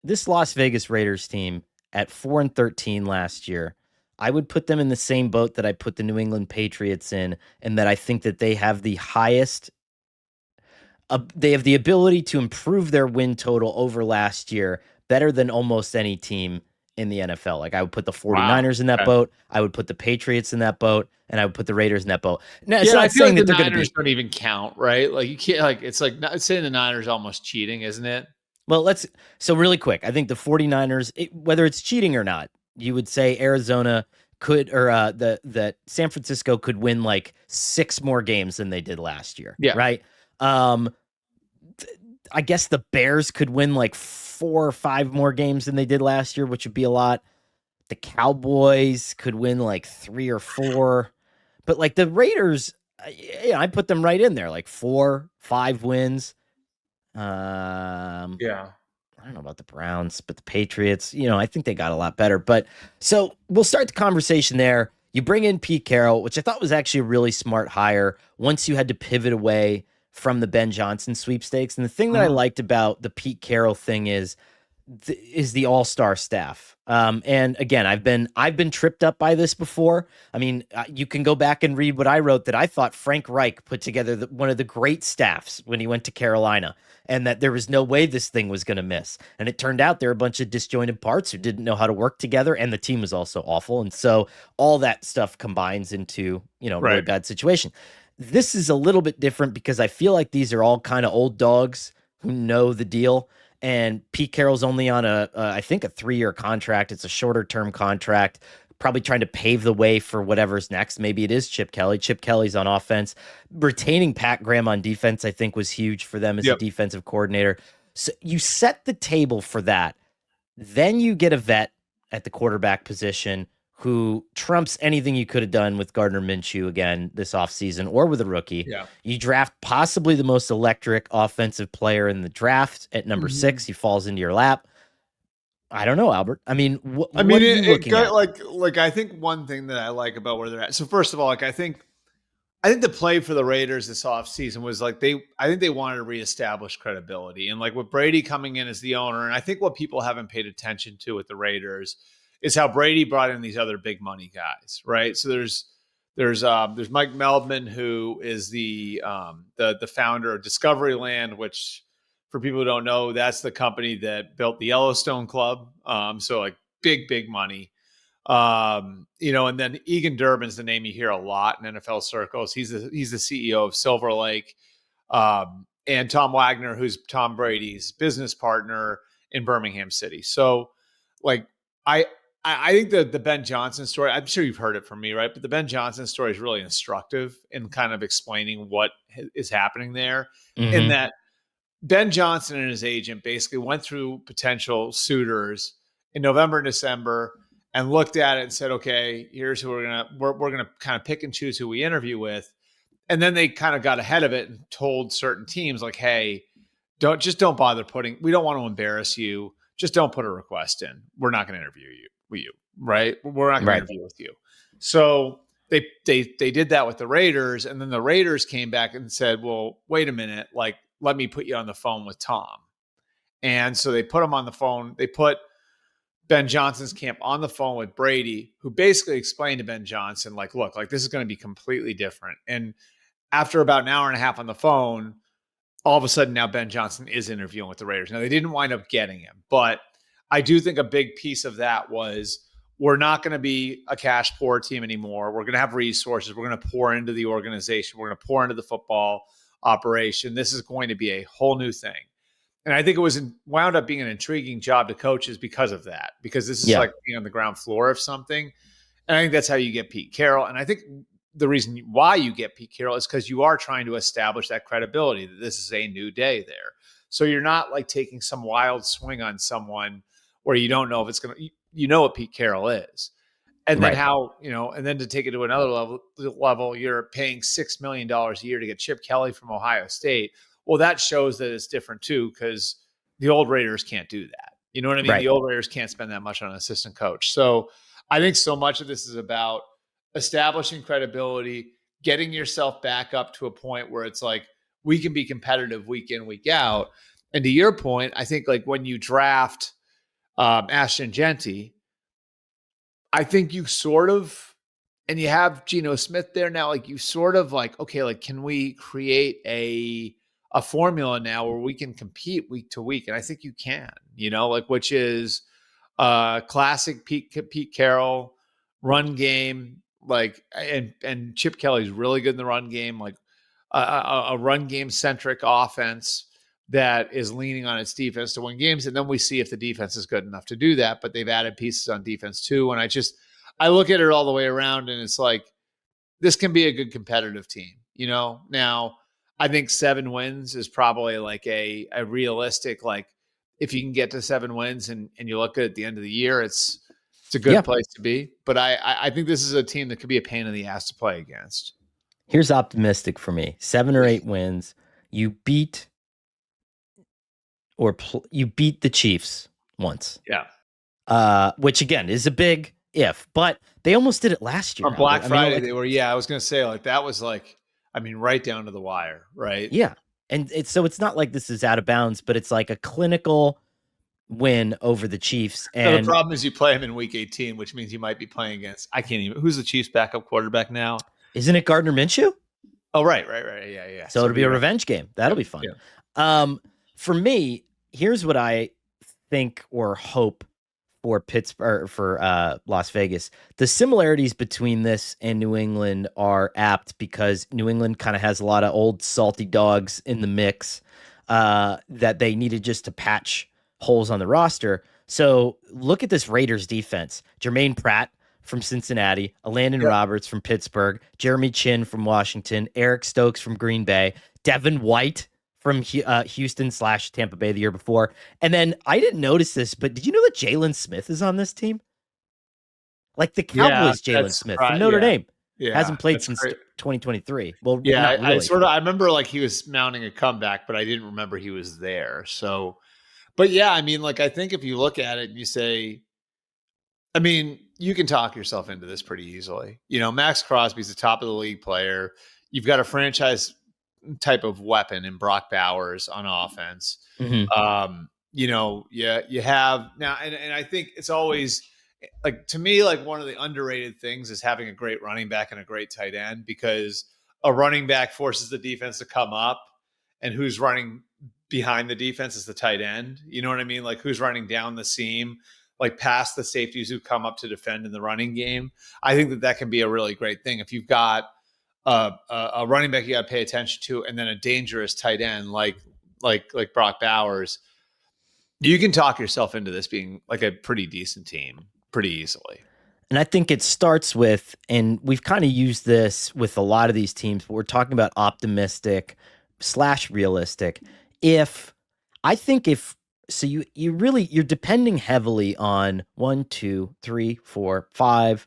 this Las Vegas Raiders team at 4-13 last year, I would put them in the same boat that I put the New England Patriots in, and that I think that they have the highest. They have the ability to improve their win total over last year better than almost any team in the NFL. Like I would put the Wow. 49ers in that Okay. boat. I would put the Patriots in that boat, and I would put the Raiders in that boat. Now, it's Yeah, I not feel saying like the that they're going to Niners be. don't even count, right? Like you can't like it's like not saying the Niners almost cheating, isn't it? Well, so really quick. I think the 49ers, whether it's cheating or not, you would say Arizona could, or the San Francisco could win like 6 more games than they did last year, Yeah. right? Um, I guess the Bears could win like 4 or 5 more games than they did last year, which would be a lot. The Cowboys could win like 3 or 4, but like the Raiders, I put them right in there, like 4, 5 wins. Yeah. I don't know about the Browns, but the Patriots, I think they got a lot better. But so we'll start the conversation there. You bring in Pete Carroll, which I thought was actually a really smart hire once you had to pivot away from the Ben Johnson sweepstakes. And the thing that I Mhm. liked about the Pete Carroll thing is the all-star staff. And again, I've been tripped up by this before. I mean, you can go back and read what I wrote, that I thought Frank Reich put together one of the great staffs when he went to Carolina, and that there was no way this thing was going to miss. And it turned out there were a bunch of disjointed parts who didn't know how to work together, and the team was also awful. And so all that stuff combines into, a really Right. bad situation. This is a little bit different because I feel like these are all kind of old dogs who know the deal. And Pete Carroll's only on I think a 3-year contract. It's a shorter term contract, probably trying to pave the way for whatever's next. Maybe it is Chip Kelly. Chip Kelly's on offense. Retaining Pat Graham on defense, I think, was huge for them as a Yep. defensive coordinator. So you set the table for that. Then you get a vet at the quarterback position who trumps anything you could have done with Gardner Minshew again this offseason, or with a rookie. Yeah. You draft possibly the most electric offensive player in the draft at number Mhm. 6. He falls into your lap. I don't know, Albert. I mean, I what mean, are you it looking got at? like I think one thing that I like about where they're at. So first of all, like I think the play for the Raiders this offseason was like I think they wanted to reestablish credibility. And like with Brady coming in as the owner, and I think what people haven't paid attention to with the Raiders is how Brady brought in these other big money guys, right? So there's Mike Meldman, who is the founder of Discovery Land, which for people who don't know, that's the company that built the Yellowstone Club. So like big money. And then Egan Durbin's the name you hear a lot in NFL circles. He's the CEO of Silver Lake, and Tom Wagner, who's Tom Brady's business partner in Birmingham City. So, like, I I think the Ben Johnson story. I'm sure you've heard it from me, right? But the Ben Johnson story is really instructive in kind of explaining what is happening there. In Mm-hmm. that Ben Johnson and his agent basically went through potential suitors in November and December and looked at it and said, okay, here's who we're gonna kind of pick and choose who we interview with. And then they kind of got ahead of it and told certain teams like, hey, don't bother we don't want to embarrass you. Just don't put a request in. We're not going to interview you, right? We're not going to Right. interview with you. So they did that with the Raiders, and then the Raiders came back and said, well, wait a minute, like let me put you on the phone with Tom. And so they put him on the phone. They put Ben Johnson's camp on the phone with Brady, who basically explained to Ben Johnson, like, look, like this is going to be completely different. And after about an hour and a half on the phone, all of a sudden now Ben Johnson is interviewing with the Raiders. Now they didn't wind up getting him, but I do think a big piece of that was we're not going to be a cash poor team anymore. We're going to have resources. We're going to pour into the organization. We're going to pour into the football operation. This is going to be a whole new thing. And I think it was wound up being an intriguing job to coaches because of that, because this is Yeah. like being on the ground floor of something. And I think that's how you get Pete Carroll. And I think the reason why you get Pete Carroll is because you are trying to establish that credibility that this is a new day there. So you're not like taking some wild swing on someone where you don't know if it's going to, you know what Pete Carroll is. And then Right. and then to take it to another level, you're paying $6 million a year to get Chip Kelly from Ohio State. Well, that shows that it's different too, because the old Raiders can't do that. You know what I mean? Right. The old Raiders can't spend that much on an assistant coach. So I think so much of this is about establishing credibility, getting yourself back up to a point where it's like we can be competitive week in, week out. And to your point, I think like when you draft Ashton Genty, I think you sort of, and you have Geno Smith there now, like you sort of like, okay, like can we create a formula now where we can compete week to week? And I think you can, like which is classic Pete Carroll run game, like and Chip Kelly's really good in the run game, like a run game centric offense that is leaning on its defense to win games. And then we see if the defense is good enough to do that. But they've added pieces on defense too. And I look at it all the way around and it's like, this can be a good competitive team, Now, I think 7 wins is probably like a realistic, like if you can get to 7 wins and you look good at the end of the year, it's a good place to be. But I think this is a team that could be a pain in the ass to play against. Here's optimistic for me: 7 or 8 wins. You beat the Chiefs once. Yeah. Which again is a big if, but they almost did it last year. On Black Friday, they were, I was going to say, like, that was like, right down to the wire, right? Yeah. And so it's not like this is out of bounds, but it's like a clinical win over the Chiefs. And the problem is you play them in week 18, which means you might be playing against, who's the Chiefs backup quarterback now? Isn't it Gardner Minshew? Oh, right. Yeah. So it'll be a revenge game. That'll be fun. Yeah. For me, here's what I think or hope for Pittsburgh, for Las Vegas. The similarities between this and New England are apt because New England kind of has a lot of old salty dogs in the mix that they needed just to patch holes on the roster. So look at this Raiders defense. Jermaine Pratt from Cincinnati, Landon Roberts from Pittsburgh, Jeremy Chin from Washington, Eric Stokes from Green Bay, Devin White from Houston/Tampa Bay the year before. And then I didn't notice this, but did you know that Jalen Smith is on this team? Like the Cowboys, Jalen Smith from Notre Dame. Hasn't played since 2023. Well, yeah, really. I remember like he was mounting a comeback, but I didn't remember he was there. So, but yeah, like I think if you look at it and you say, you can talk yourself into this pretty easily. Max Crosby's the top of the league player. You've got a franchise type of weapon in Brock Bowers on offense. Mm-hmm. You have now, and I think it's always like, to me, like one of the underrated things is having a great running back and a great tight end, because a running back forces the defense to come up, and who's running behind the defense is the tight end. You know what I mean? Like who's running down the seam, like past the safeties who come up to defend in the running game. I think that can be a really great thing. If you've got a running back you got to pay attention to, and then a dangerous tight end like Brock Bowers, you can talk yourself into this being like a pretty decent team pretty easily. And I think it starts with, and we've kind of used this with a lot of these teams, but we're talking about optimistic/realistic. You're depending heavily on 1, 2, 3, 4, 5,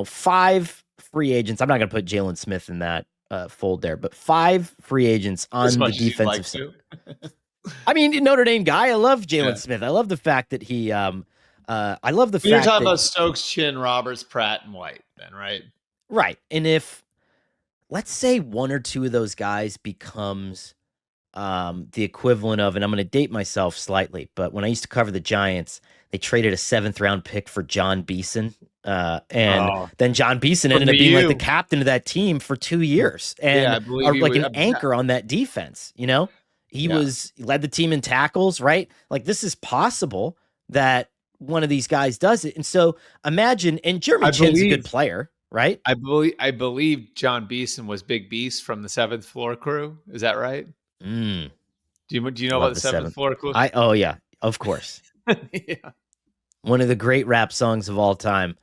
5 free agents. I'm not going to put Jalen Smith in that fold there, but 5 free agents on the defensive side. Notre Dame guy. I love Jalen Smith. I love the fact that he. I love the fact you're talking about Stokes, Chin, Roberts, Pratt, and White, then, right? Right. And if, let's say, 1 or 2 of those guys becomes the equivalent of, and I'm going to date myself slightly, but when I used to cover the Giants, they traded a 7th round pick for John Beeson. Then John Beeson ended up being like the captain of that team for 2 years and like an anchor on that defense. He led the team in tackles, right? Like this is possible that one of these guys does it. And so imagine, and Jeremy Chin's a good player, right? I believe John Beeson was Big Beast from the 7th Floor Crew. Is that right? Mm. Do you know about the 7th Floor Crew? Oh yeah, of course. Yeah. One of the great rap songs of all time.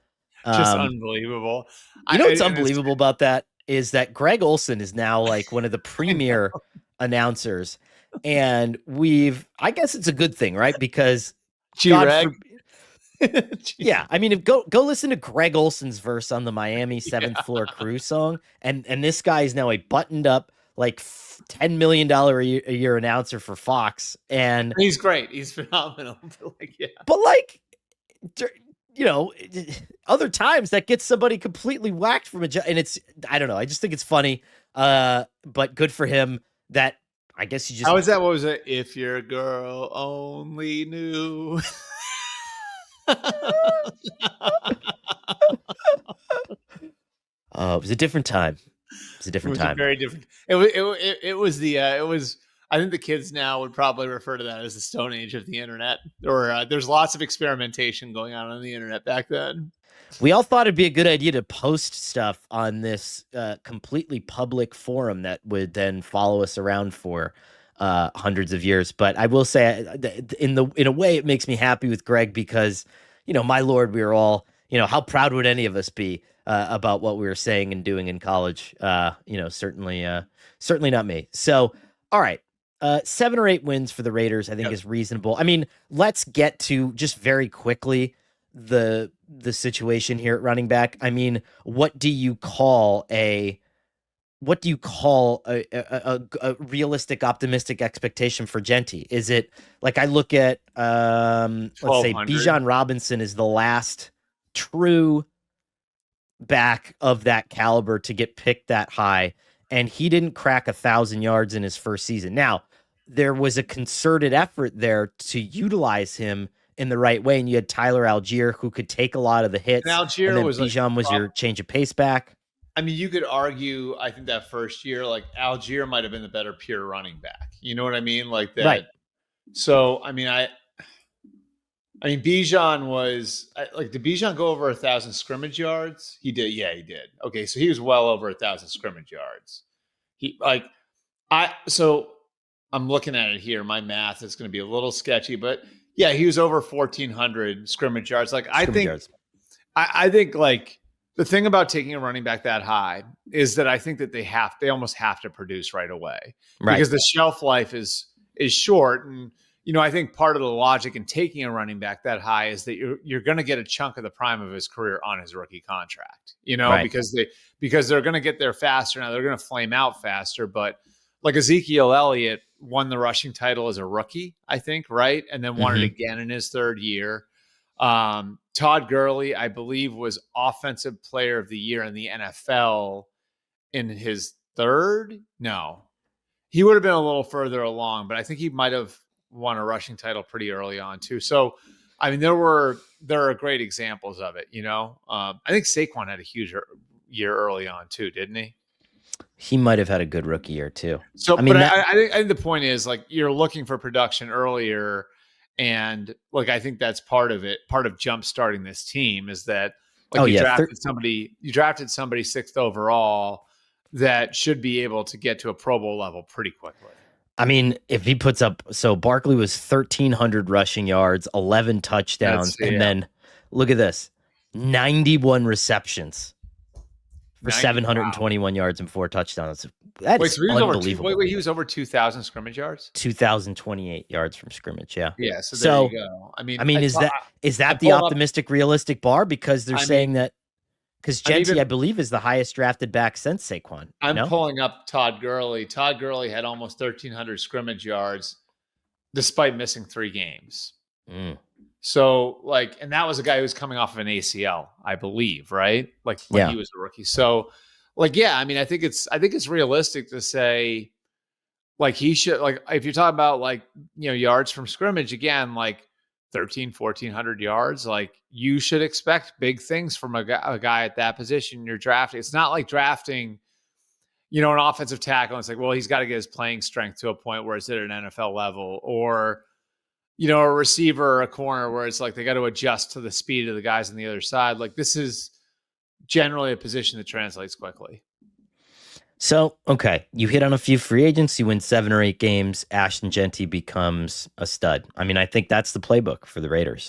Just unbelievable. What's unbelievable about that is that Greg Olson is now like one of the premier announcers. And I guess it's a good thing, right? Because G-Rag. Yeah. Go listen to Greg Olson's verse on the Miami 7th Floor Crew song. And this guy is now a buttoned up, like $10 million a year announcer for Fox. And he's great. He's phenomenal. But other times that gets somebody completely whacked from and it's, I don't know. I just think it's funny. But good for him that I guess you just How was that? What was it? If your girl only knew. it was a different time. It was a It different was a time. very different. It was. I think the kids now would probably refer to that as the Stone Age of the internet. Or there's lots of experimentation going on the internet back then. We all thought it'd be a good idea to post stuff on this completely public forum that would then follow us around for hundreds of years. But I will say, in a way, it makes me happy with Greg because, my lord, we were all, how proud would any of us be about what we were saying and doing in college? Certainly not me. So, all right. 7 or 8 wins for the Raiders, I think, is reasonable. I mean, let's get to just very quickly the situation here at running back. I mean, what do you call a realistic, optimistic expectation for Genty? Is it like I look at let's say 1,200. Bijan Robinson is the last true back of that caliber to get picked that high, and he didn't crack 1,000 yards in his first season. Now, there was a concerted effort there to utilize him in the right way, and you had Tyler Algier who could take a lot of the hits, And Algier and then was Bijan was your change of pace back. I mean, you could argue, I think that first year, like Algier might have been the better pure running back. You know what I mean? Like that. Right. So, I mean, Bijan was like, did Bijan go over 1,000 scrimmage yards? He did. Yeah, he did. Okay. So he was well over 1,000 scrimmage yards. So I'm looking at it here. My math is going to be a little sketchy, but yeah, he was over 1,400 scrimmage yards. Like, I think like, the thing about taking a running back that high is that I think that they almost have to produce right away, because the shelf life is short. And, I think part of the logic in taking a running back that high is that you're going to get a chunk of the prime of his career on his rookie contract, because they're going to get there faster. Now they're going to flame out faster, but like Ezekiel Elliott won the rushing title as a rookie, I think. Right. And then won it again in his third year. Todd Gurley, I believe, was Offensive Player of the Year in the NFL in his third. No, he would have been a little further along, but I think he might have won a rushing title pretty early on too. So, I mean, there are great examples of it. I think Saquon had a huge year early on too, didn't he? He might have had a good rookie year too. So, I think the point is, like, you're looking for production earlier. And like, I think that's part of it. Part of jump starting this team is that, like, you drafted somebody 6th overall that should be able to get to a Pro Bowl level pretty quickly. I mean, if he puts up, so Barkley was 1,300 rushing yards, 11 touchdowns, and then look at this, 91 receptions for 721 yards and 4 touchdowns. That is unbelievable. He was over 2,000 scrimmage yards? 2,028 yards from scrimmage, yeah. Yeah, so there you go. I mean, is that the optimistic, realistic bar? Because they're saying that, because Genty, I believe, is the highest drafted back since Saquon. I'm pulling up Todd Gurley. Todd Gurley had almost 1,300 scrimmage yards despite missing 3 games. So, like, and that was a guy who was coming off of an ACL, I believe, right? Like, when he was a rookie. So, like, yeah, I mean, I think it's realistic to say, like, he should, like, if you're talking about, like, yards from scrimmage, again, like 1,400 yards, like, you should expect big things from a guy at that position you're drafting. It's not like drafting, an offensive tackle and it's like, well, he's got to get his playing strength to a point where it's at an NFL level, or, a receiver or a corner where it's like they got to adjust to the speed of the guys on the other side. Like, this is generally a position that translates quickly. So, okay, you hit on a few free agents, you win 7 or 8 games, Ashton Genty becomes a stud. I mean, I think that's the playbook for the Raiders.